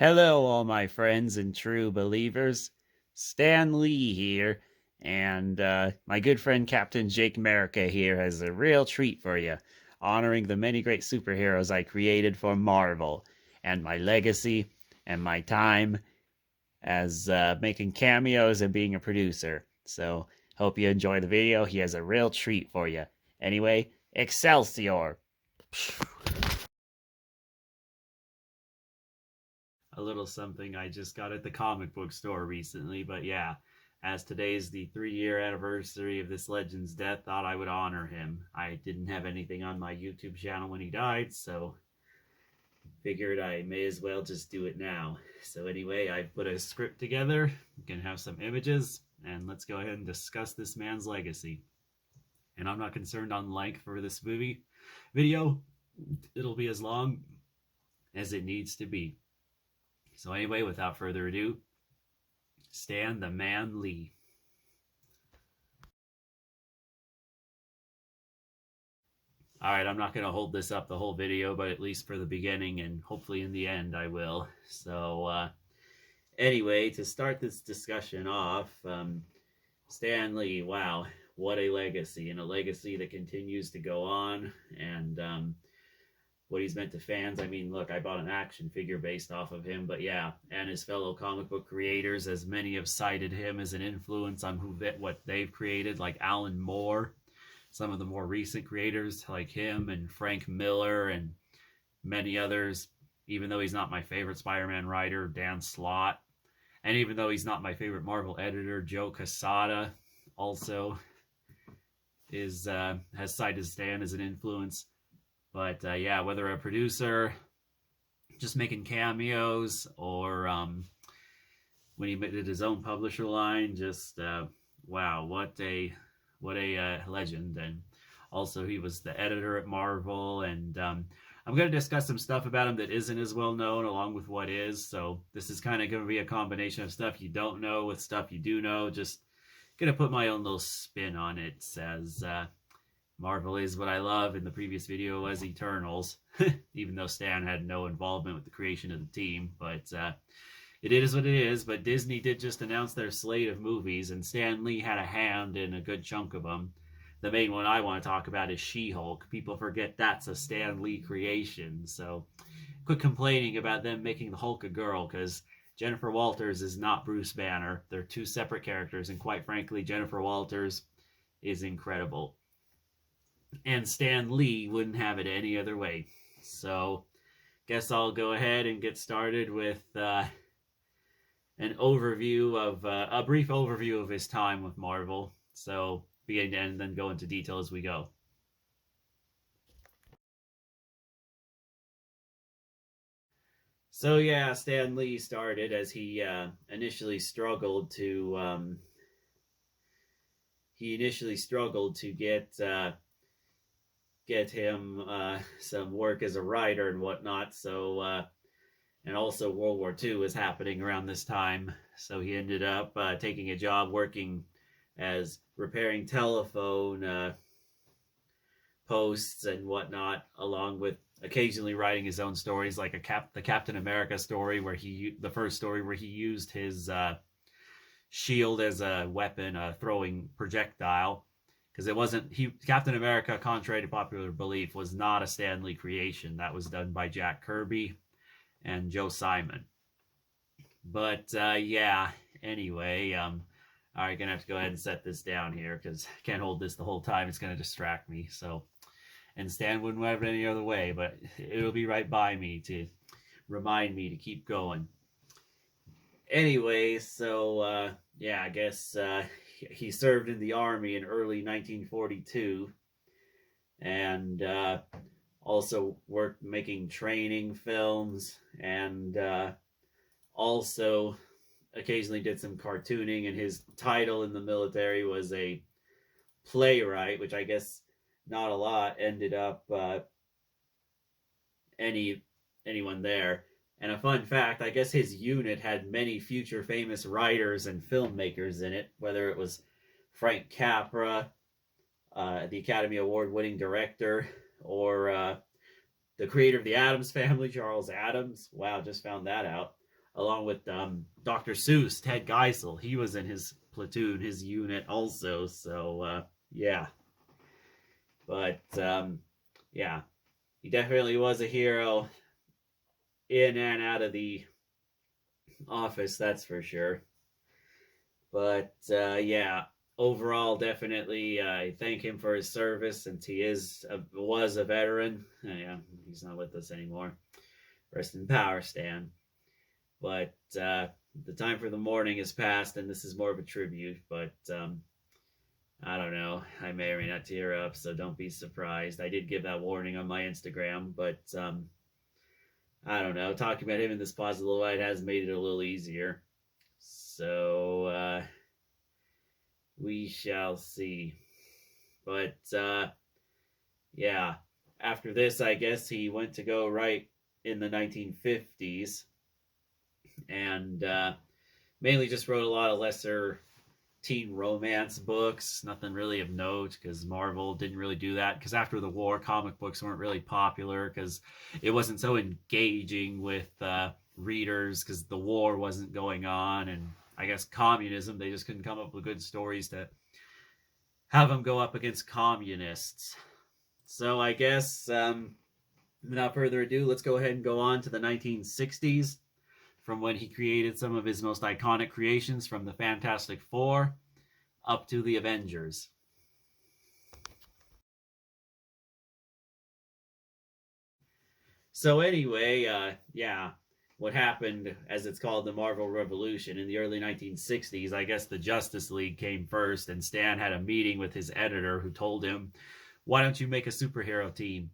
Hello, all my friends and true believers. Stan Lee here, and my good friend Captain Jake America here has a real treat for you, honoring the many great superheroes I created for Marvel, and my legacy, and my time as making cameos and being a producer. So, hope you enjoy the video. He has a real treat for you. Anyway, Excelsior! A little something I just got at the comic book store recently, but yeah, as today's the 3-year anniversary of this legend's death, thought I would honor him. I didn't have anything on my YouTube channel when he died, so figured I may as well just do it now. So anyway, I put a script together, we can have some images, and let's go ahead and discuss this man's legacy. And I'm not concerned on length for this video. It'll be as long as it needs to be. So anyway, without further ado, Stan the Man Lee. Alright, I'm not going to hold this up the whole video, but at least for the beginning and hopefully in the end I will. So anyway, to start this discussion off, Stan Lee, wow, what a legacy, and a legacy that continues to go on, and what he's meant to fans. I mean, look, I bought an action figure based off of him, but yeah, and his fellow comic book creators, as many have cited him as an influence on what they've created, like Alan Moore, some of the more recent creators like him and Frank Miller and many others, even though he's not my favorite Spider-Man writer, Dan Slott, and even though he's not my favorite Marvel editor, Joe Quesada also has cited Stan as an influence. But yeah, whether a producer, just making cameos, or when he did his own publisher line, just wow, what a legend. And also, he was the editor at Marvel, and I'm going to discuss some stuff about him that isn't as well known, along with what is. So this is kind of going to be a combination of stuff you don't know with stuff you do know. Just going to put my own little spin on it, as Marvel is what I love. In the previous video was Eternals, even though Stan had no involvement with the creation of the team. But it is what it is. But Disney did just announce their slate of movies, and Stan Lee had a hand in a good chunk of them. The main one I want to talk about is She-Hulk. People forget that's a Stan Lee creation. So quit complaining about them making the Hulk a girl, because Jennifer Walters is not Bruce Banner. They're two separate characters, and quite frankly, Jennifer Walters is incredible. And Stan Lee wouldn't have it any other way. So, guess I'll go ahead and get started with a brief overview of his time with Marvel. So, begin and then go into detail as we go. So yeah, Stan Lee started as he initially struggled to get him some work as a writer and whatnot. So and also World War II was happening around this time, so he ended up taking a job working as repairing telephone posts and whatnot, along with occasionally writing his own stories, like the Captain America story, the first story where he used his shield as a weapon, a throwing projectile. Because Captain America, contrary to popular belief, was not a Stan Lee creation. That was done by Jack Kirby and Joe Simon. But yeah, anyway, all right, gonna have to go ahead and set this down here, because I can't hold this the whole time. It's gonna distract me. So, and Stan wouldn't have it any other way, but it'll be right by me to remind me to keep going. Anyway, so yeah, I guess he served in the Army in early 1942, and also worked making training films, and also occasionally did some cartooning, and his title in the military was a playwright, which I guess not a lot ended up anyone there. And a fun fact, I guess his unit had many future famous writers and filmmakers in it, whether it was Frank Capra, the Academy Award-winning director, or the creator of the Addams Family, Charles Addams. Wow, just found that out. along with Dr. Seuss, Ted Geisel. He was in his platoon, his unit also. So yeah, but yeah, he definitely was a hero in and out of the office, that's for sure. But yeah, overall, definitely I thank him for his service, since he was a veteran. Yeah, he's not with us anymore. Rest in power, Stan. But the time for the morning has passed, and this is more of a tribute. But I don't know. I may or may not tear up, so don't be surprised. I did give that warning on my Instagram, but I don't know. Talking about him in this positive light has made it a little easier. So we shall see. But yeah, after this, I guess he went to go write in the 1950s, and mainly just wrote a lot of lesser teen romance books. Nothing really of note, because Marvel didn't really do that, because after the war, comic books weren't really popular because it wasn't so engaging with readers, because the war wasn't going on, and I guess communism, they just couldn't come up with good stories to have them go up against communists. So I guess without further ado, let's go ahead and go on to the 1960s, from when he created some of his most iconic creations, from the Fantastic Four up to the Avengers. So anyway, yeah, what happened, as it's called, the Marvel Revolution in the early 1960s, I guess the Justice League came first, and Stan had a meeting with his editor, who told him, why don't you make a superhero team?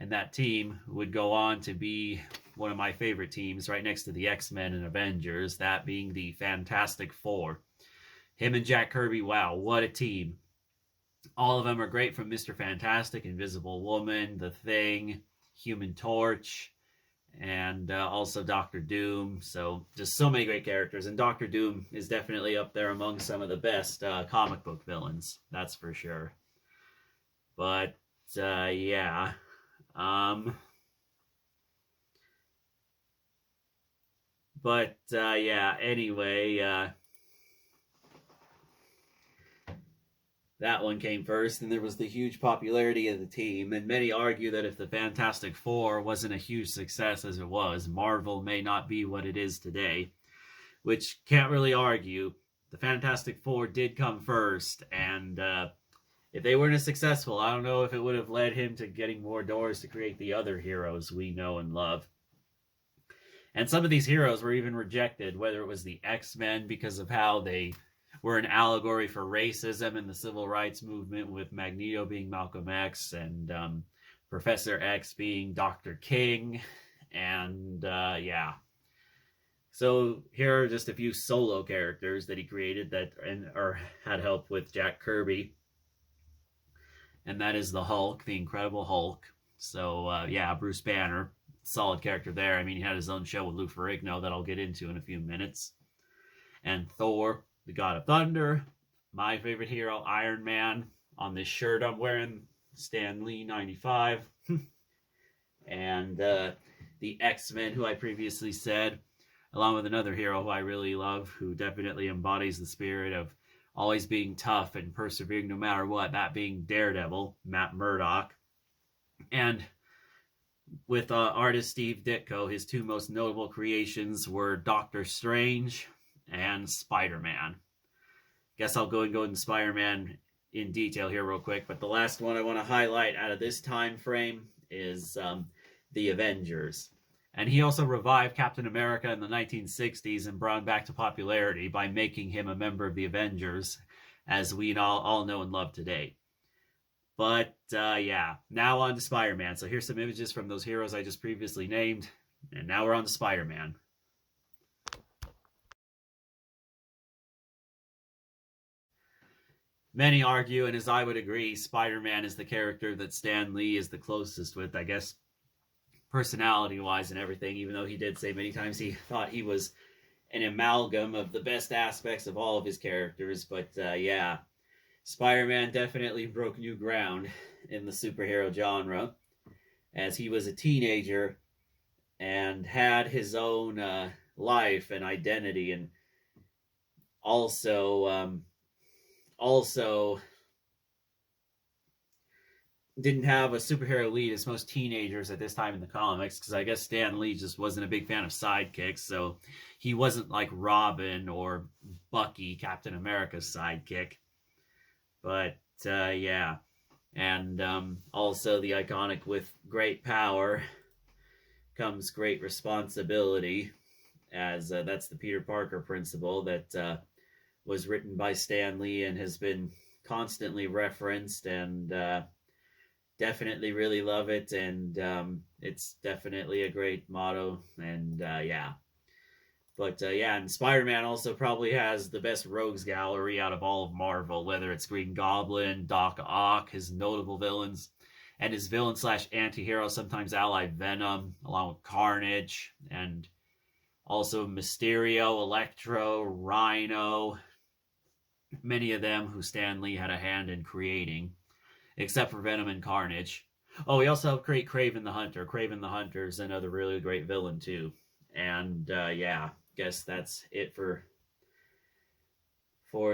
And that team would go on to be one of my favorite teams, right next to the X-Men and Avengers, that being the Fantastic Four. Him and Jack Kirby, wow, what a team. All of them are great, from Mr. Fantastic, Invisible Woman, The Thing, Human Torch, and also Doctor Doom. So just so many great characters, and Doctor Doom is definitely up there among some of the best comic book villains, that's for sure. But yeah, yeah, anyway, that one came first, and there was the huge popularity of the team, and many argue that if the Fantastic Four wasn't a huge success as it was, Marvel may not be what it is today, which can't really argue. The Fantastic Four did come first, and if they weren't as successful, I don't know if it would have led him to getting more doors to create the other heroes we know and love. And some of these heroes were even rejected, whether it was the X-Men because of how they were an allegory for racism and the civil rights movement, with Magneto being Malcolm X, and Professor X being Dr. King, and yeah. So here are just a few solo characters that he created that had help with Jack Kirby. And that is the Hulk, the Incredible Hulk. So yeah, Bruce Banner, solid character there. I mean, he had his own show with Lou Ferrigno that I'll get into in a few minutes. And Thor, the God of Thunder. My favorite hero, Iron Man. On this shirt I'm wearing, Stan Lee 95. And the X-Men, who I previously said, along with another hero who I really love, who definitely embodies the spirit of always being tough and persevering no matter what, that being Daredevil, Matt Murdock. And with artist Steve Ditko, his two most notable creations were Doctor Strange and Spiderman. Guess I'll go into Spider-Man in detail here real quick, but the last one I want to highlight out of this time frame is the Avengers. And he also revived Captain America in the 1960s and brought him back to popularity by making him a member of the Avengers, as we all know and love today. But yeah, now on to Spider-Man. So here's some images from those heroes I just previously named, and now we're on to Spider-Man. Many argue, and as I would agree, Spider-Man is the character that Stan Lee is the closest with, I guess, personality-wise and everything, even though he did say many times he thought he was an amalgam of the best aspects of all of his characters. But yeah, Spider-Man definitely broke new ground in the superhero genre, as he was a teenager and had his own life and identity, and also didn't have a superhero lead as most teenagers at this time in the comics, because I guess Stan Lee just wasn't a big fan of sidekicks, so he wasn't like Robin or Bucky, Captain America's sidekick. But yeah, and also the iconic "with great power comes great responsibility," as that's the Peter Parker principle that was written by Stan Lee and has been constantly referenced, and definitely really love it, and it's definitely a great motto, and yeah. But yeah, and Spider-Man also probably has the best rogues gallery out of all of Marvel, whether it's Green Goblin, Doc Ock, his notable villains, and his villain slash anti-hero, sometimes allied Venom, along with Carnage, and also Mysterio, Electro, Rhino, many of them who Stan Lee had a hand in creating, except for Venom and Carnage. Oh, he also helped create Kraven the Hunter. Kraven the Hunter is another really great villain, too. And yeah, guess that's it for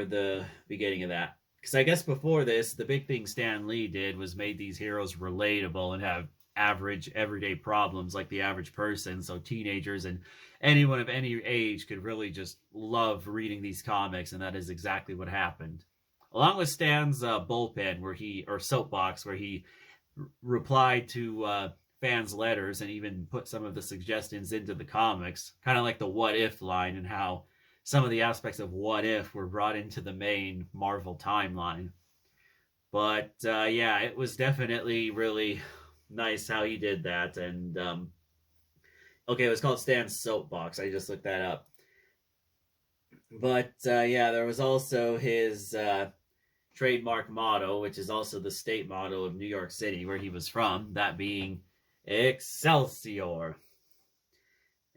the beginning of that. Because I guess before this, the big thing Stan Lee did was made these heroes relatable and have average, everyday problems like the average person. So teenagers and anyone of any age could really just love reading these comics, and that is exactly what happened. Along with Stan's bullpen, or soapbox, where he replied to fans' letters and even put some of the suggestions into the comics, kind of like the "what if" line, and how some of the aspects of "what if" were brought into the main Marvel timeline. But yeah, it was definitely really nice how he did that. And okay, it was called Stan's Soapbox. I just looked that up. But yeah, there was also his trademark motto, which is also the state motto of New York City, where he was from, that being Excelsior.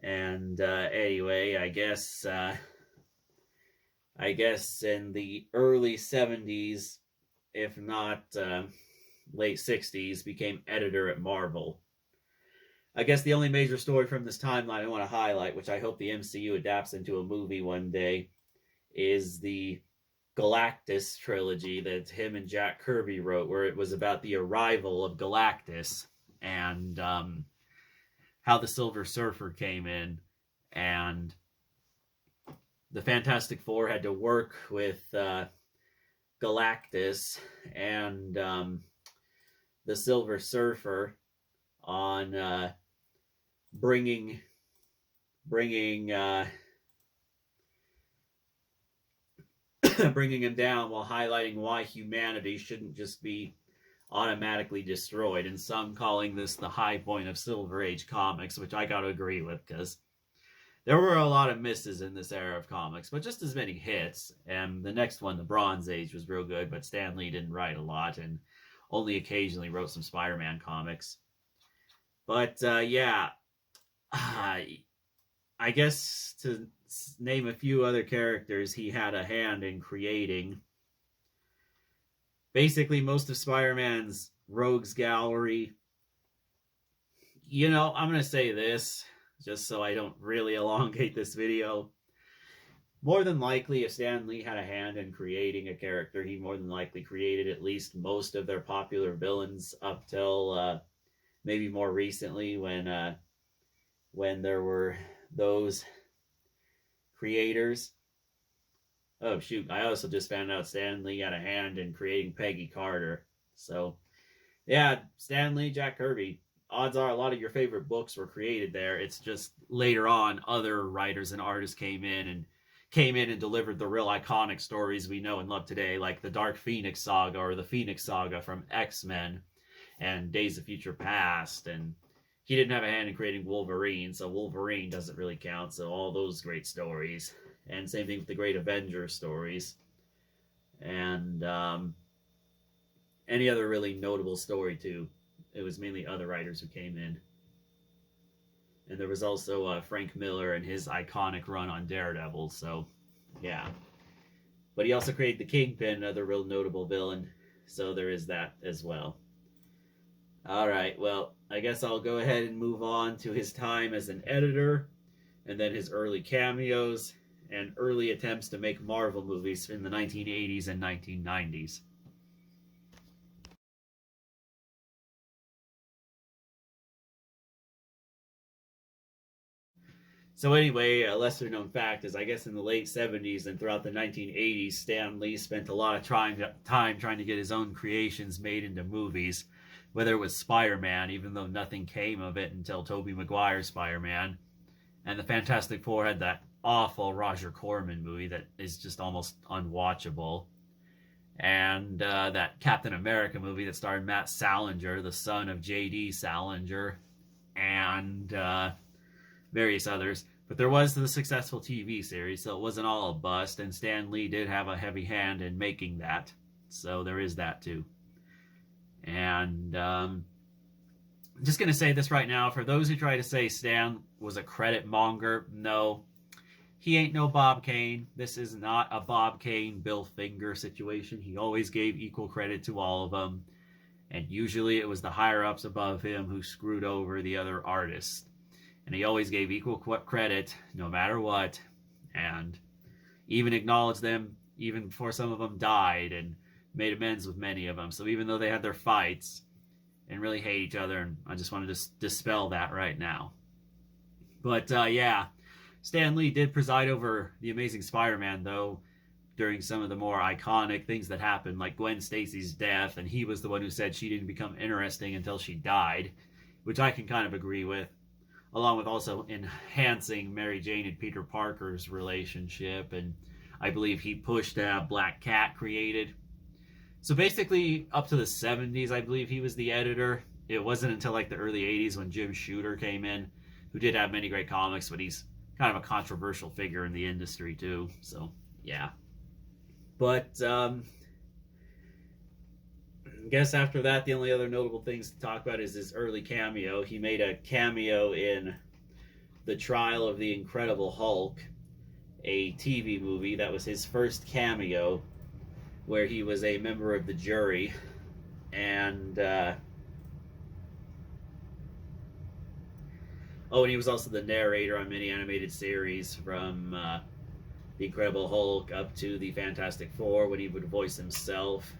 And anyway, I guess in the early 70s, if not late 60s, became editor at Marvel. I guess the only major story from this timeline I want to highlight, which I hope the MCU adapts into a movie one day, is the Galactus trilogy that him and Jack Kirby wrote, where it was about the arrival of Galactus and how the Silver Surfer came in, and the Fantastic Four had to work with Galactus and the Silver Surfer on bringing bringing him down, while highlighting why humanity shouldn't just be automatically destroyed, and some calling this the high point of Silver Age comics, which I gotta agree with, because there were a lot of misses in this era of comics, but just as many hits. And the next one, the Bronze Age, was real good, but Stan Lee didn't write a lot and only occasionally wrote some Spider-Man comics. But yeah, I guess to name a few other characters he had a hand in creating. Basically, most of Spider-Man's rogues gallery. You know, I'm going to say this, just so I don't really elongate this video. More than likely, if Stan Lee had a hand in creating a character, he more than likely created at least most of their popular villains up till maybe more recently, when there were those creators. Oh shoot, I also just found out Stan Lee had a hand in creating Peggy Carter. So yeah, Stan Lee, Jack Kirby, odds are a lot of your favorite books were created there. It's just later on other writers and artists came in and delivered the real iconic stories we know and love today, like the Dark Phoenix Saga or the Phoenix Saga from X-Men and Days of Future Past. And he didn't have a hand in creating Wolverine, so Wolverine doesn't really count. So all those great stories. And same thing with the great Avengers stories. And any other really notable story, too. It was mainly other writers who came in. And there was also Frank Miller and his iconic run on Daredevil, so yeah. But he also created the Kingpin, another real notable villain, so there is that as well. Alright, well, I guess I'll go ahead and move on to his time as an editor. and then his early cameos and early attempts to make Marvel movies in the 1980s and 1990s. So anyway, a lesser known fact is I guess in the late 70s and throughout the 1980s, Stan Lee spent a lot of time trying to get his own creations made into movies, whether it was Spider-Man, even though nothing came of it until Tobey Maguire's Spider-Man, and the Fantastic Four had that awful Roger Corman movie that is just almost unwatchable, and that Captain America movie that starred Matt Salinger, the son of J.D. Salinger, and various others. But there was the successful TV series, so it wasn't all a bust, and Stan Lee did have a heavy hand in making that, so there is that too. And I'm just going to say this right now, for those who try to say Stan was a credit monger, no, he ain't no Bob Kane. This is not a Bob Kane, Bill Finger situation. He always gave equal credit to all of them, and usually it was the higher-ups above him who screwed over the other artists. And he always gave equal credit, no matter what, and even acknowledged them even before some of them died, and made amends with many of them. So even though they had their fights and really hate each other, and I just wanted to dispel that right now. But yeah, Stan Lee did preside over The Amazing Spider-Man, though, during some of the more iconic things that happened, like Gwen Stacy's death, and he was the one who said she didn't become interesting until she died, which I can kind of agree with, along with also enhancing Mary Jane and Peter Parker's relationship, and I believe he pushed to have Black Cat created. So basically, up to the 70s, I believe he was the editor. It wasn't until like the early 80s when Jim Shooter came in, who did have many great comics, but he's kind of a controversial figure in the industry too, so yeah. But I guess after that, the only other notable things to talk about is his early cameo. He made a cameo in The Trial of the Incredible Hulk, a TV movie. That was his first cameo, where he was a member of the jury. And and he was also the narrator on many animated series, from The Incredible Hulk up to the Fantastic Four, when he would voice himself.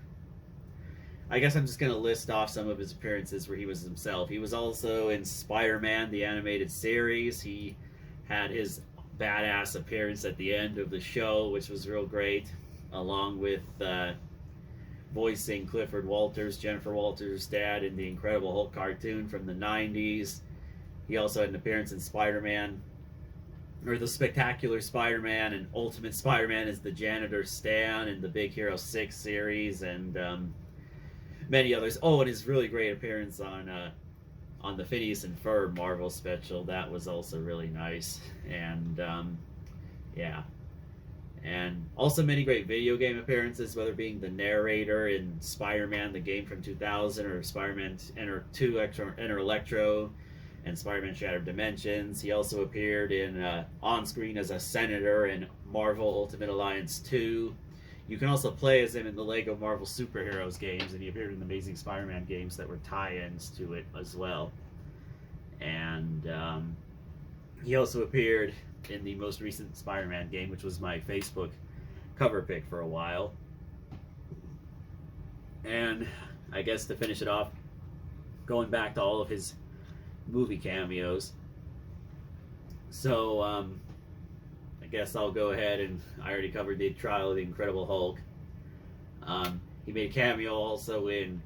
I guess I'm just going to list off some of his appearances where he was himself. He was also in Spider-Man, the animated series. He had his badass appearance at the end of the show, which was real great, along with voicing Clifford Walters, Jennifer Walters' dad, in the Incredible Hulk cartoon from the 90s. He also had an appearance in Spider-Man, or the Spectacular Spider-Man, and Ultimate Spider-Man as the janitor Stan in the Big Hero 6 series, and many others. Oh, and his really great appearance on the Phineas and Ferb Marvel special. That was also really nice. And yeah. And also many great video game appearances, whether being the narrator in Spider-Man, the game from 2000, or Spider-Man Enter Electro, and Spider-Man Shattered Dimensions. He also appeared in on-screen as a senator in Marvel Ultimate Alliance 2. You can also play as him in the Lego Marvel Superheroes games, and he appeared in the Amazing Spider-Man games that were tie-ins to it as well. And he also appeared in the most recent Spider-Man game, which was my Facebook cover pick for a while. And I guess to finish it off, going back to all of his movie cameos. So, I guess I'll go ahead, and I already covered the Trial of the Incredible Hulk. He made a cameo also in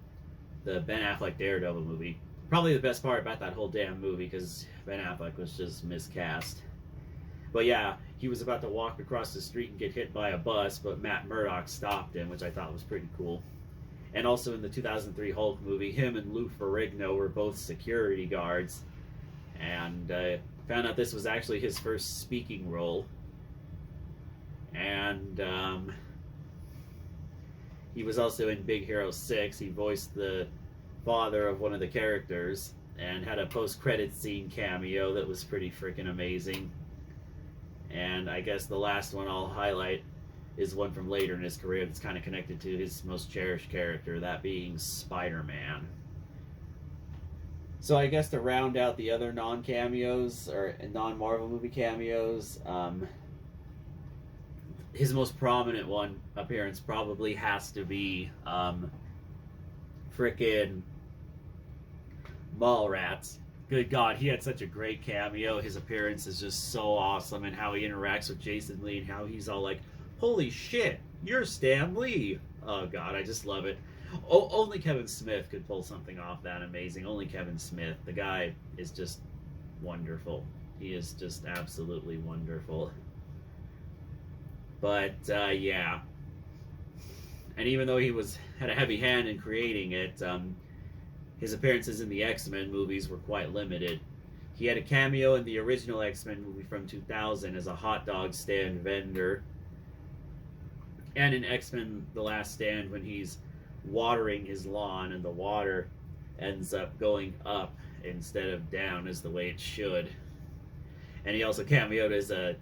the Ben Affleck Daredevil movie. Probably the best part about that whole damn movie, because Ben Affleck was just miscast. But yeah, he was about to walk across the street and get hit by a bus, but Matt Murdock stopped him, which I thought was pretty cool. And also in the 2003 Hulk movie, him and Lou Ferrigno were both security guards. And found out this was actually his first speaking role. And he was also in Big Hero 6. He voiced the father of one of the characters, and had a post-credits scene cameo that was pretty freaking amazing. And I guess the last one I'll highlight is one from later in his career that's kind of connected to his most cherished character, that being Spider-Man. So I guess to round out the other non-cameos or non-Marvel movie cameos, his most prominent one appearance probably has to be frickin' Mallrats. Good God, he had such a great cameo. His appearance is just so awesome, and how he interacts with Jason Lee, and how he's all like, "Holy shit, you're Stan Lee!" Oh God, I just love it. Only Kevin Smith could pull something off that amazing. Only Kevin Smith. The guy is just wonderful. He is just absolutely wonderful. But yeah, and even though he had a heavy hand in creating it, his appearances in the X-Men movies were quite limited. He had a cameo in the original X-Men movie from 2000 as a hot dog stand vendor, and in X-Men The Last Stand when he's watering his lawn and the water ends up going up instead of down as the way it should. And he also cameoed as a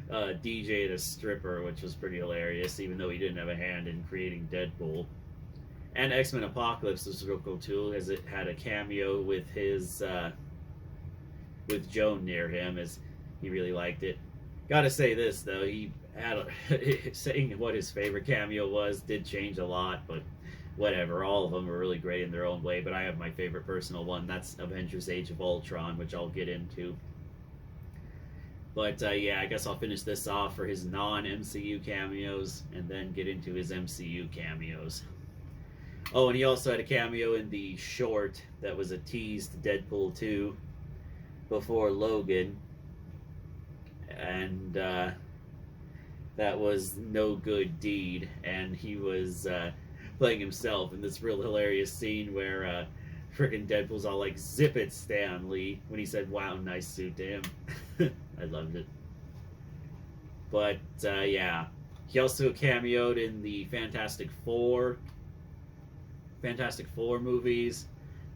DJ at a stripper, which was pretty hilarious, even though he didn't have a hand in creating Deadpool. And X-Men Apocalypse was real cool too, as it had a cameo with his with Joan near him, as he really liked it. Gotta say this though, he had saying what his favorite cameo was did change a lot, but whatever. All of them are really great in their own way. But I have my favorite personal one. That's Avengers: Age of Ultron, which I'll get into. But yeah, I guess I'll finish this off for his non-MCU cameos, and then get into his MCU cameos. Oh, and he also had a cameo in the short that was a tease to Deadpool 2 before Logan. And that was No Good Deed. And he was playing himself in this real hilarious scene where frickin' Deadpool's all like, "Zip it, Stan Lee," when he said, "Wow, nice suit" to him. I loved it. But yeah, he also cameoed in the Fantastic Four movies.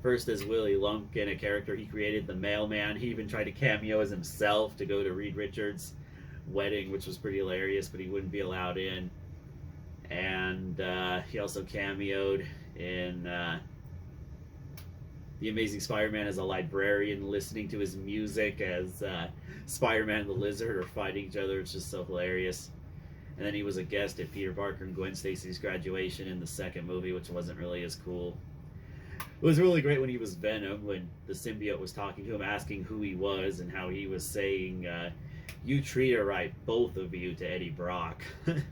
First as Willie Lumpkin, a character he created, the mailman. He even tried to cameo as himself to go to Reed Richards' wedding, which was pretty hilarious, but he wouldn't be allowed in. And he also cameoed in The Amazing Spider-Man as a librarian, listening to his music as Spider-Man and the Lizard are fighting each other. It's just so hilarious. And then he was a guest at Peter Parker and Gwen Stacy's graduation in the second movie, which wasn't really as cool. It was really great when he was Venom, when the symbiote was talking to him, asking who he was, and how he was saying, "You treat her right, both of you," to Eddie Brock. And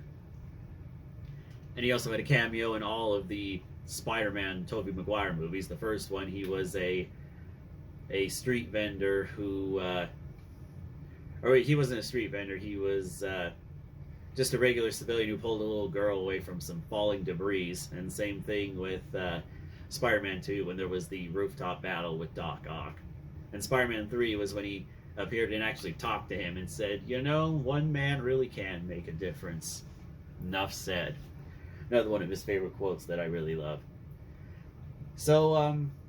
he also had a cameo in all of the Spider-Man Tobey Maguire movies. The first one, he was a street vendor who... or wait, he wasn't a street vendor, he was... just a regular civilian who pulled a little girl away from some falling debris. And same thing with Spider-Man 2 when there was the rooftop battle with Doc Ock. And Spider-Man 3 was when he appeared and actually talked to him and said, "You know, one man really can make a difference." Nuff said. Another one of his favorite quotes that I really love. So,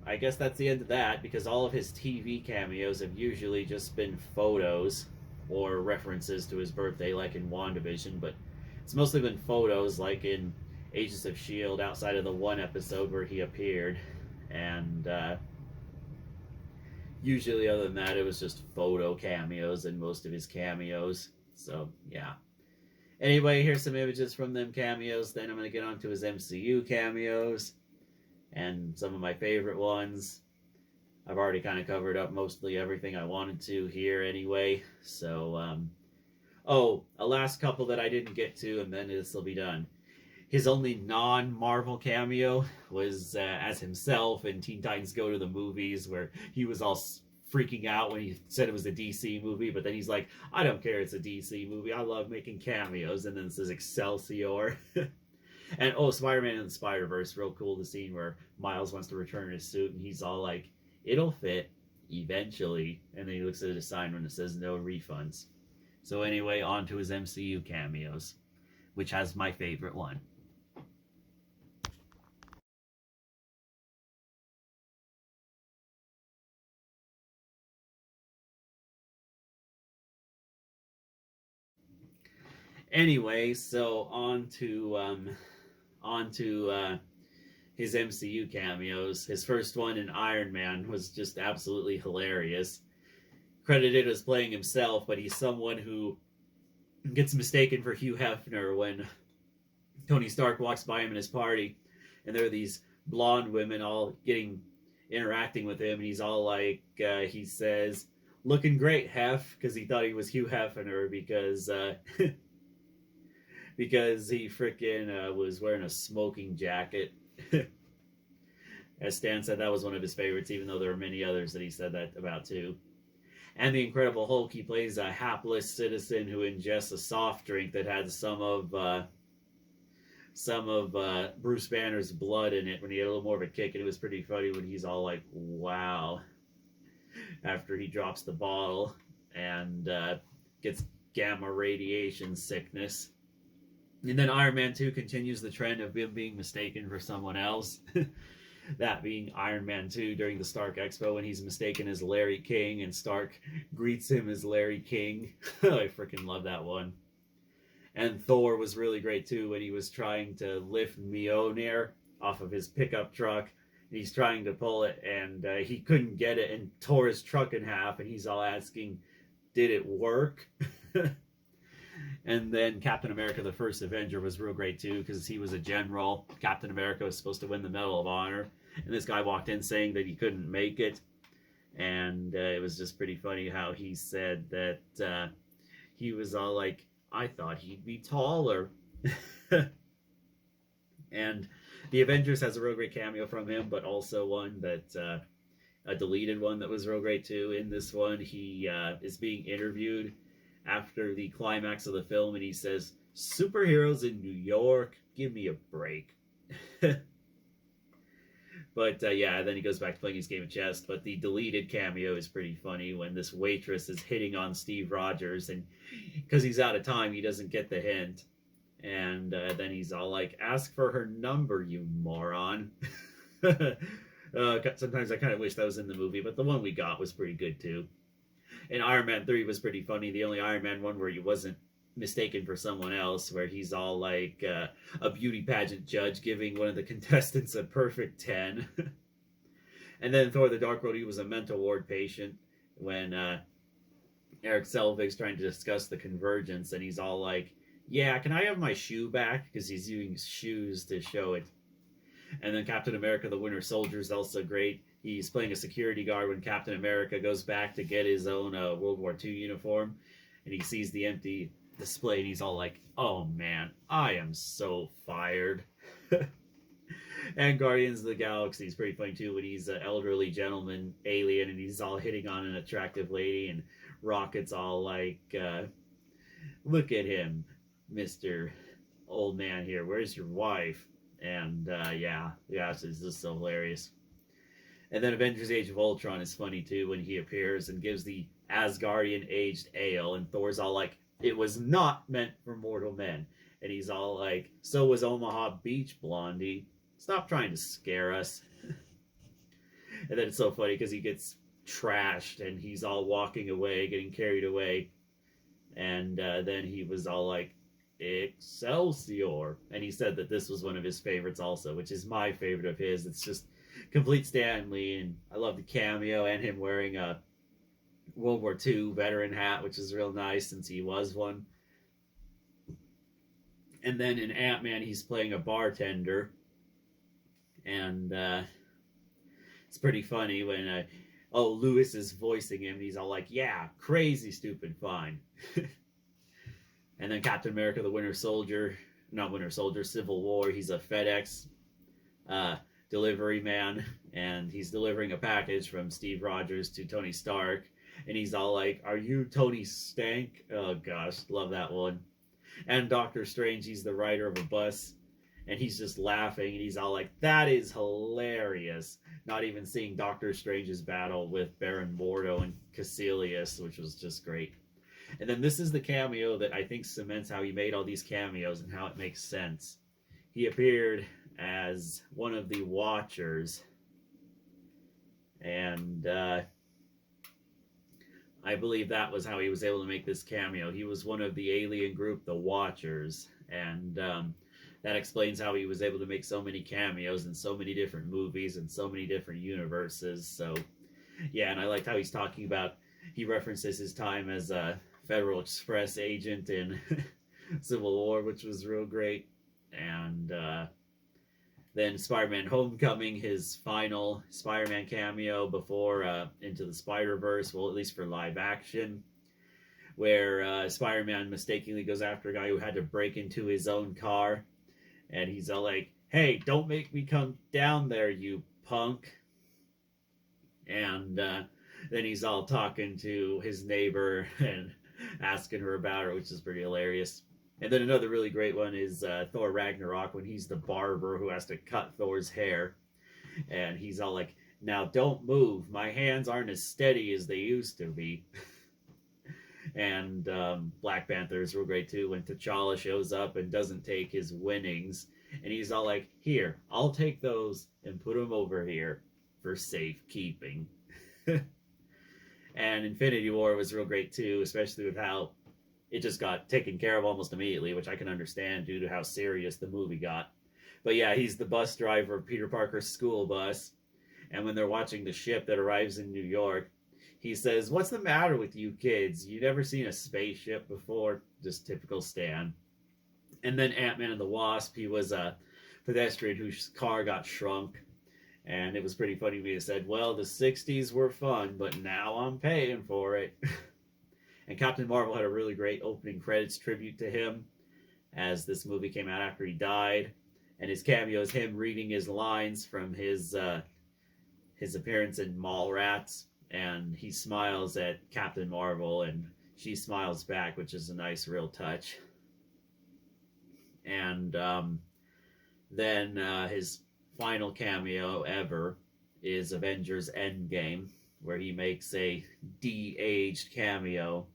I guess that's the end of that, because all of his TV cameos have usually just been photos or references to his birthday, like in WandaVision, but it's mostly been photos, like in Agents of S.H.I.E.L.D., outside of the one episode where he appeared. And usually, other than that, it was just photo cameos in most of his cameos. So, yeah. Anyway, here's some images from them cameos. Then I'm going to get on to his MCU cameos and some of my favorite ones. I've already kind of covered up mostly everything I wanted to here anyway. So, oh, a last couple that I didn't get to, and then this will be done. His only non-Marvel cameo was as himself in Teen Titans Go to the Movies, where he was all freaking out when he said it was a DC movie, but then he's like, "I don't care, it's a DC movie. I love making cameos." And then it says Excelsior. And oh, Spider-Man and the Spider-Verse, real cool, the scene where Miles wants to return his suit, and he's all like, "It'll fit eventually." And then he looks at a sign when it says no refunds. So anyway, on to his MCU cameos, which has my favorite one. Anyway, so on to his MCU cameos. His first one in Iron Man was just absolutely hilarious. Credited as playing himself, but he's someone who gets mistaken for Hugh Hefner when Tony Stark walks by him in his party, and there are these blonde women all interacting with him, and he's all like, he says, "Looking great, Hef," because he thought he was Hugh Hefner because because he frickin' was wearing a smoking jacket. As Stan said, that was one of his favorites, even though there were many others that he said that about too. And the Incredible Hulk, he plays a hapless citizen who ingests a soft drink that had some of Bruce Banner's blood in it when he had a little more of a kick, and it was pretty funny when he's all like, "Wow," after he drops the bottle and gets gamma radiation sickness. And then Iron Man 2 continues the trend of him being mistaken for someone else. That being Iron Man 2 during the Stark Expo when he's mistaken as Larry King and Stark greets him as Larry King. I freaking love that one. And Thor was really great too when he was trying to lift Mjolnir off of his pickup truck. And he's trying to pull it and he couldn't get it and tore his truck in half, and he's all asking, "Did it work?" And then Captain America, the first Avenger, was real great too because he was a general. Captain America was supposed to win the Medal of Honor, and this guy walked in saying that he couldn't make it. And it was just pretty funny how he said that he was all like, "I thought he'd be taller." And the Avengers has a real great cameo from him, but also one that a deleted one that was real great too. In this one, he is being interviewed after the climax of the film, and he says, "Superheroes in New York, give me a break." But yeah, then he goes back to playing his game of chess. But the deleted cameo is pretty funny when this waitress is hitting on Steve Rogers, and because he's out of time, he doesn't get the hint. And then he's all like, "Ask for her number, you moron." Sometimes I kind of wish that was in the movie, but the one we got was pretty good too. And Iron Man 3 was pretty funny. The only Iron Man one where he wasn't mistaken for someone else, where he's all like a beauty pageant judge giving one of the contestants a perfect 10. And then Thor the Dark World, he was a mental ward patient when Eric Selvig's trying to discuss the convergence, and he's all like, "Yeah, can I have my shoe back?" Because he's using shoes to show it. And then Captain America the Winter Soldier is also great. He's playing a security guard when Captain America goes back to get his own World War II uniform, and he sees the empty display, and he's all like, "Oh man, I am so fired." And Guardians of the Galaxy is pretty funny too when he's an elderly gentleman alien, and he's all hitting on an attractive lady, and Rocket's all like, "Look at him, Mr. Old Man here, where's your wife?" And yeah, it's just so hilarious. And then Avengers Age of Ultron is funny too when he appears and gives the Asgardian aged ale, and Thor's all like, "It was not meant for mortal men." And he's all like, "So was Omaha Beach, Blondie. Stop trying to scare us." And then it's so funny because he gets trashed and he's all walking away, getting carried away. And then he was all like, "Excelsior." And he said that this was one of his favorites also, which is my favorite of his. It's just complete Stan Lee, and I love the cameo and him wearing a World War II veteran hat, which is real nice since he was one. And then in Ant-Man, he's playing a bartender, and it's pretty funny when Lewis is voicing him, and he's all like, "Yeah, crazy, stupid, fine." And then Captain America, the Civil War, he's a FedEx delivery man, and he's delivering a package from Steve Rogers to Tony Stark, and he's all like, "Are you Tony Stank?" Oh gosh, love that one. And Doctor Strange, he's the rider of a bus, and he's just laughing, and he's all like, "That is hilarious," not even seeing Doctor Strange's battle with Baron Mordo and Caecilius, which was just great. And then this is the cameo that I think cements how he made all these cameos and how it makes sense. He appeared as one of the Watchers, and I believe that was how he was able to make this cameo. He was one of the alien group, the Watchers, and that explains how he was able to make so many cameos in so many different movies and so many different universes. So yeah, and I liked how he's talking about, he references his time as a Federal Express agent in Civil War, which was real great. And then Spider-Man Homecoming, his final Spider-Man cameo before Into the Spider-Verse, well, at least for live action, where Spider-Man mistakenly goes after a guy who had to break into his own car. And he's all like, hey, don't make me come down there, you punk. And then he's all talking to his neighbor and asking her about her, which is pretty hilarious. And then another really great one is Thor Ragnarok, when he's the barber who has to cut Thor's hair. And he's all like, now don't move. My hands aren't as steady as they used to be. And Black Panther is real great too, when T'Challa shows up and doesn't take his winnings. And he's all like, here, I'll take those and put them over here for safekeeping. And Infinity War was real great too, especially with how it just got taken care of almost immediately, which I can understand due to how serious the movie got. But yeah, he's the bus driver of Peter Parker's school bus. And when they're watching the ship that arrives in New York, he says, what's the matter with you kids? You never seen a spaceship before? Just typical Stan. And then Ant-Man and the Wasp, he was a pedestrian whose car got shrunk. And it was pretty funny when he said, well, the 60s were fun, but now I'm paying for it. And Captain Marvel had a really great opening credits tribute to him, as this movie came out after he died. And his cameo is him reading his lines from his appearance in Mallrats. And he smiles at Captain Marvel, and she smiles back, which is a nice, real touch. And then his final cameo ever is Avengers Endgame, where he makes a de-aged cameo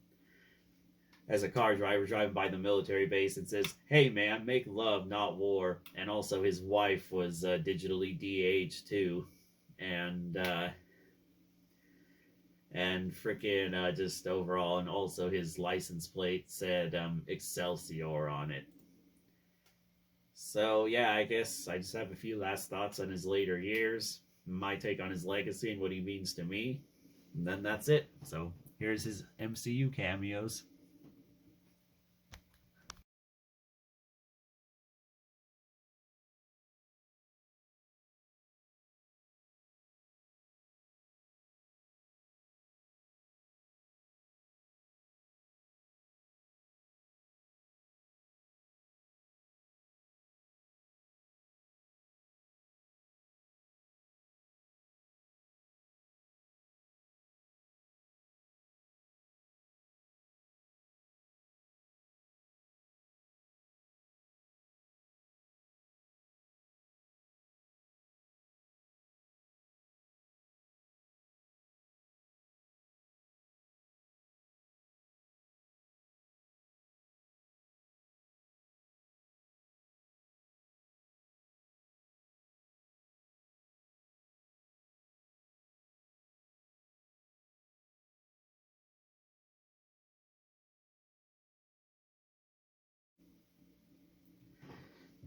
as a car driver driving by the military base and says, hey man, make love, not war. And also his wife was digitally de-aged too. And freaking just overall, and also his license plate said Excelsior on it. So yeah, I guess I just have a few last thoughts on his later years, my take on his legacy and what he means to me, and then that's it. So here's his MCU cameos.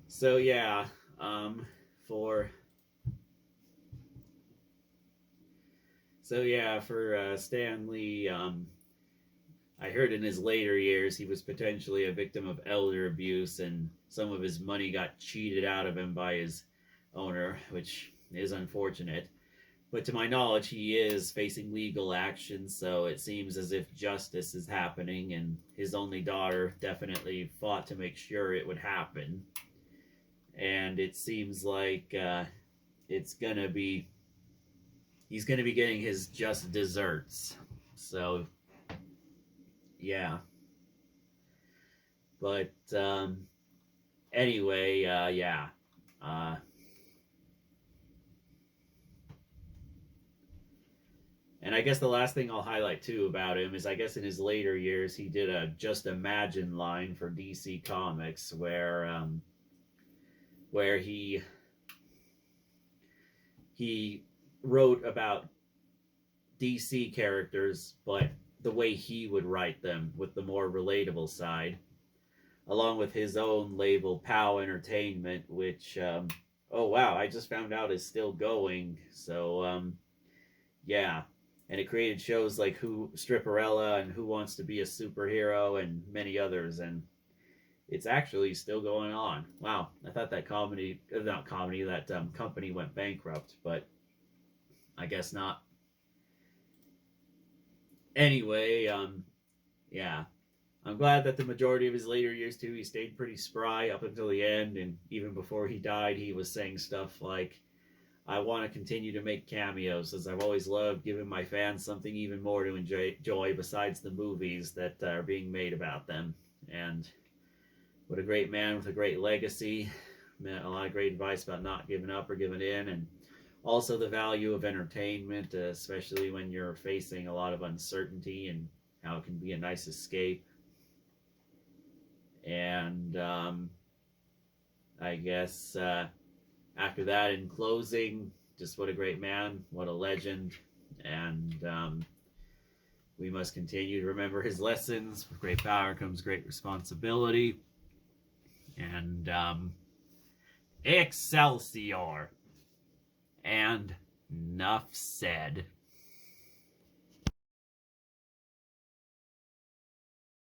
So yeah, for Stan Lee, I heard in his later years he was potentially a victim of elder abuse, and some of his money got cheated out of him by his owner, which is unfortunate. But to my knowledge, he is facing legal action, so it seems as if justice is happening, and his only daughter definitely fought to make sure it would happen. And it seems like he's gonna be getting his just desserts. So yeah, but anyway, yeah. And I guess the last thing I'll highlight too about him is, I guess in his later years he did a Just Imagine line for DC Comics, where he wrote about DC characters, but the way he would write them, with the more relatable side. along with his own label, POW Entertainment, which, oh wow, I just found out is still going. So, yeah. And it created shows like Stripperella and Who Wants to Be a Superhero and many others. And it's actually still going on. Wow, I thought that company went bankrupt, but I guess not. Anyway, yeah. I'm glad that the majority of his later years, too, he stayed pretty spry up until the end. And even before he died, he was saying stuff like, I want to continue to make cameos, as I've always loved giving my fans something even more to enjoy besides the movies that are being made about them. And what a great man with a great legacy. A lot of great advice about not giving up or giving in, and also the value of entertainment, especially when you're facing a lot of uncertainty, and how it can be a nice escape. And I guess after that, in closing, just what a great man, what a legend, and we must continue to remember his lessons. With great power comes great responsibility. And Excelsior and Nuff Said.